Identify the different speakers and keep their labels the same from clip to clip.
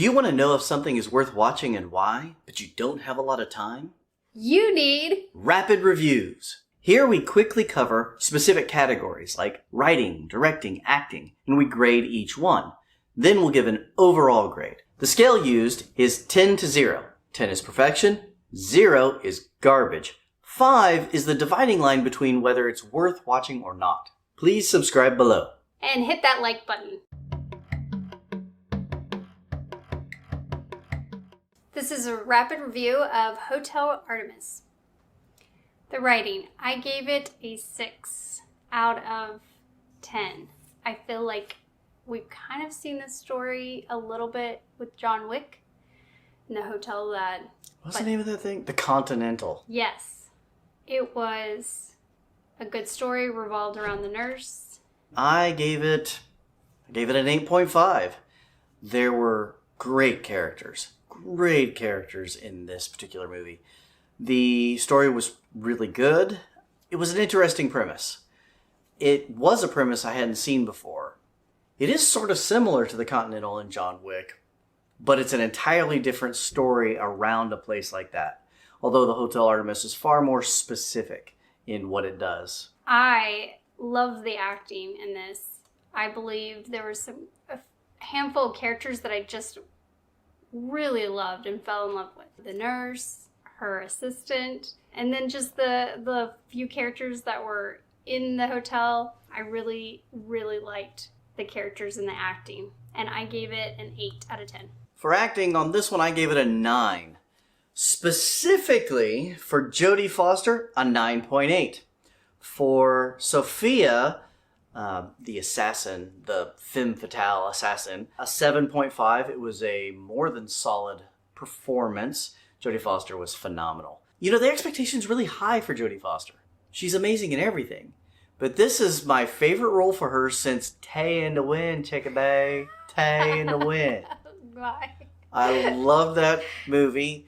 Speaker 1: Do you want to know if something is worth watching and why, but you don't have a lot of time?
Speaker 2: You need
Speaker 1: Rapid Reviews. Here we quickly cover specific categories like writing, directing, acting, and we grade each one. Then we'll give an overall grade. The scale used is 10 to 0. 10 is perfection, 0 is garbage. 5 is the dividing line between whether it's worth watching or not. Please subscribe below.
Speaker 2: and hit that like button. This is a rapid review of Hotel Artemis. The writing, I gave it a 6 out of 10. I feel like we've kind of seen this story a little bit with John Wick in the hotel that...
Speaker 1: What's the name of that thing? The Continental.
Speaker 2: Yes. It was a good story revolved around the nurse.
Speaker 1: I gave it an 8.5. There were great characters in this particular movie. The story was really good. It was an interesting premise. It was a premise I hadn't seen before. It is sort of similar to the Continental in John Wick, but it's an entirely different story around a place like that. Although the Hotel Artemis is far more specific in what it does.
Speaker 2: I love the acting in this. I believe there was a handful of characters that I just really loved and fell in love with. The nurse, her assistant, and then just the few characters that were in the hotel. I really, really liked the characters and the acting. And I gave it an 8 out of 10.
Speaker 1: For acting on this one, I gave it a 9. Specifically, for Jodie Foster, a 9.8. For Sofia, the assassin, the femme fatale assassin, a 7.5. It was a more than solid performance. Jodie Foster was phenomenal. You know, the expectation's really high for Jodie Foster. She's amazing in everything. But this is my favorite role for her since Tay in the Wind, Chicken Bay. Tay in the Wind.
Speaker 2: Why?
Speaker 1: I love that movie.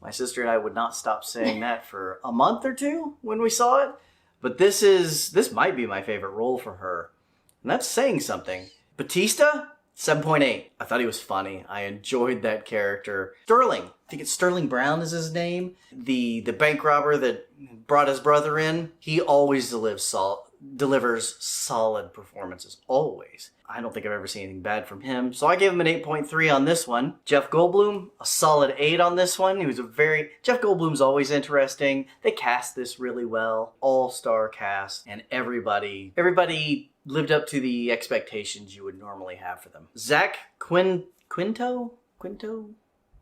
Speaker 1: My sister and I would not stop saying that for a month or two when we saw it. But this might be my favorite role for her. And that's saying something. Bautista, 7.8. I thought he was funny. I enjoyed that character. Sterling, I think it's Sterling Brown is his name. The bank robber that brought his brother in. He always delivers solid performances. Always. I don't think I've ever seen anything bad from him. So I gave him an 8.3 on this one. Jeff Goldblum, a solid 8 on this one. Jeff Goldblum's always interesting. They cast this really well. All-star cast. And everybody lived up to the expectations you would normally have for them. Quinto?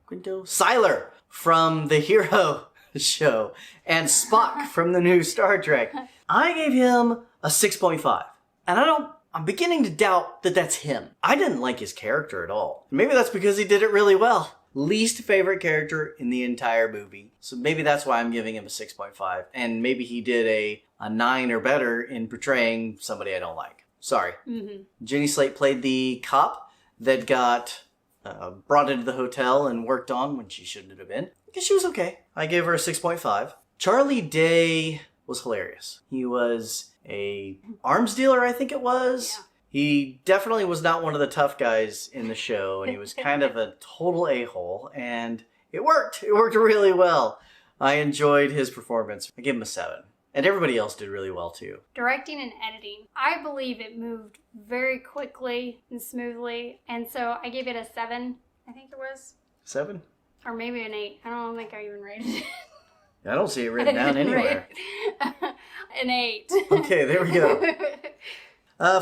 Speaker 1: Siler from the Hero show. And Spock from the new Star Trek. I gave him a 6.5. And I'm beginning to doubt that that's him. I didn't like his character at all. Maybe that's because he did it really well. Least favorite character in the entire movie. So maybe that's why I'm giving him a 6.5. And maybe he did a 9 or better in portraying somebody I don't like. Sorry. Mm-hmm. Jenny Slate played the cop that got brought into the hotel and worked on when she shouldn't have been. I guess she was okay. I gave her a 6.5. Charlie Day was hilarious. He was a arms dealer, I think it was. Yeah. He definitely was not one of the tough guys in the show, and he was kind of a total a-hole, and it worked. It worked really well. I enjoyed his performance. I gave him a 7. And everybody else did really well, too.
Speaker 2: Directing and editing. I believe it moved very quickly and smoothly, and so I gave it a 7, I think it was.
Speaker 1: 7?
Speaker 2: Or maybe an 8. I don't think I even rated it.
Speaker 1: I don't see it written down anywhere.
Speaker 2: An 8.
Speaker 1: Okay, there we go.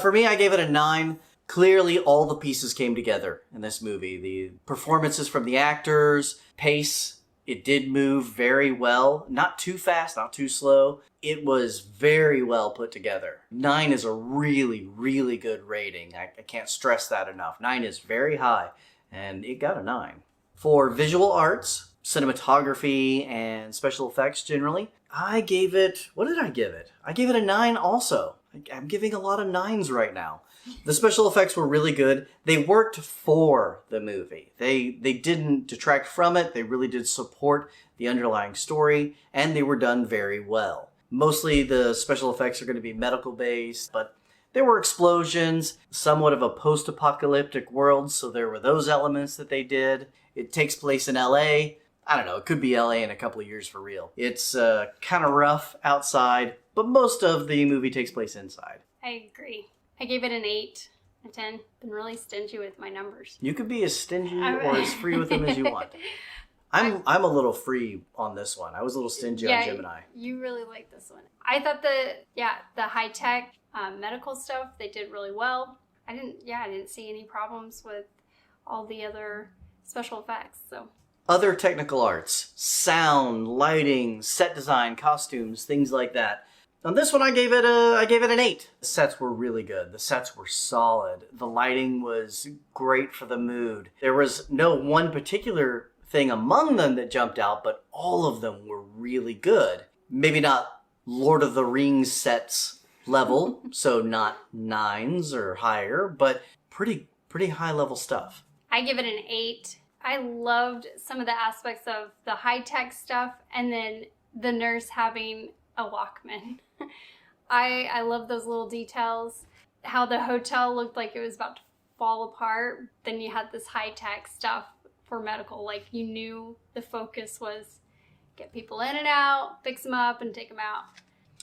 Speaker 1: For me, I gave it a 9. Clearly, all the pieces came together in this movie. The performances from the actors, pace, it did move very well. Not too fast, not too slow. It was very well put together. 9 is a really, really good rating. I can't stress that enough. 9 is very high, and it got a 9. For visual arts, cinematography, and special effects generally, I gave it... What did I give it? I gave it a 9 also. I'm giving a lot of 9s right now. The special effects were really good. They worked for the movie. They didn't detract from it. They really did support the underlying story, and they were done very well. Mostly the special effects are going to be medical based, but There were explosions, somewhat of a post-apocalyptic world, so there were those elements that they did. It takes place in LA. I don't know, it could be LA in a couple of years for real. It's kind of rough outside, but most of the movie takes place inside.
Speaker 2: I agree. I gave it an 8 out of 10. Been really stingy with my numbers.
Speaker 1: You could be as stingy or as free with them as you want. I'm a little free on this one. I was a little stingy on Gemini.
Speaker 2: You really like this one. I thought the high-tech medical stuff, they did really well. I didn't see any problems with all the other special effects, so.
Speaker 1: Other technical arts, sound, lighting, set design, costumes, things like that. On this one, I gave it an 8. The sets were really good. The sets were solid. The lighting was great for the mood. There was no one particular thing among them that jumped out, but all of them were really good. Maybe not Lord of the Rings sets level, so not 9s or higher, but pretty high level stuff. I
Speaker 2: give it an 8. I loved some of the aspects of the high-tech stuff and then the nurse having a Walkman. I love those little details. How the hotel looked like it was about to fall apart. Then you had this high-tech stuff for medical. Like you knew the focus was get people in and out, fix them up, and take them out.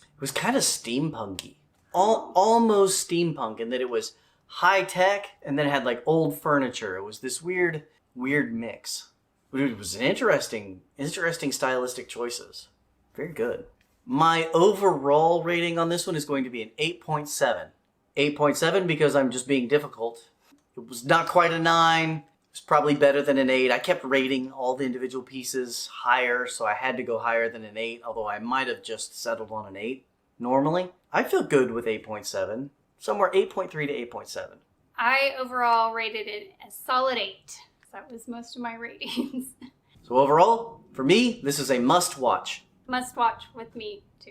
Speaker 1: It was kind of steampunky. Almost steampunk in that it was high-tech and then it had like old furniture. It was this weird mix. It was an interesting stylistic choices. Very good. My overall rating on this one is going to be an 8.7. 8.7 because I'm just being difficult. It was not quite a 9. It was probably better than an 8. I kept rating all the individual pieces higher, so I had to go higher than an 8, although I might have just settled on an 8 normally. I feel good with 8.7. Somewhere 8.3 to 8.7.
Speaker 2: I overall rated it a solid 8. That was most of my ratings.
Speaker 1: So overall, for me, this is a must watch.
Speaker 2: Must watch with me, too.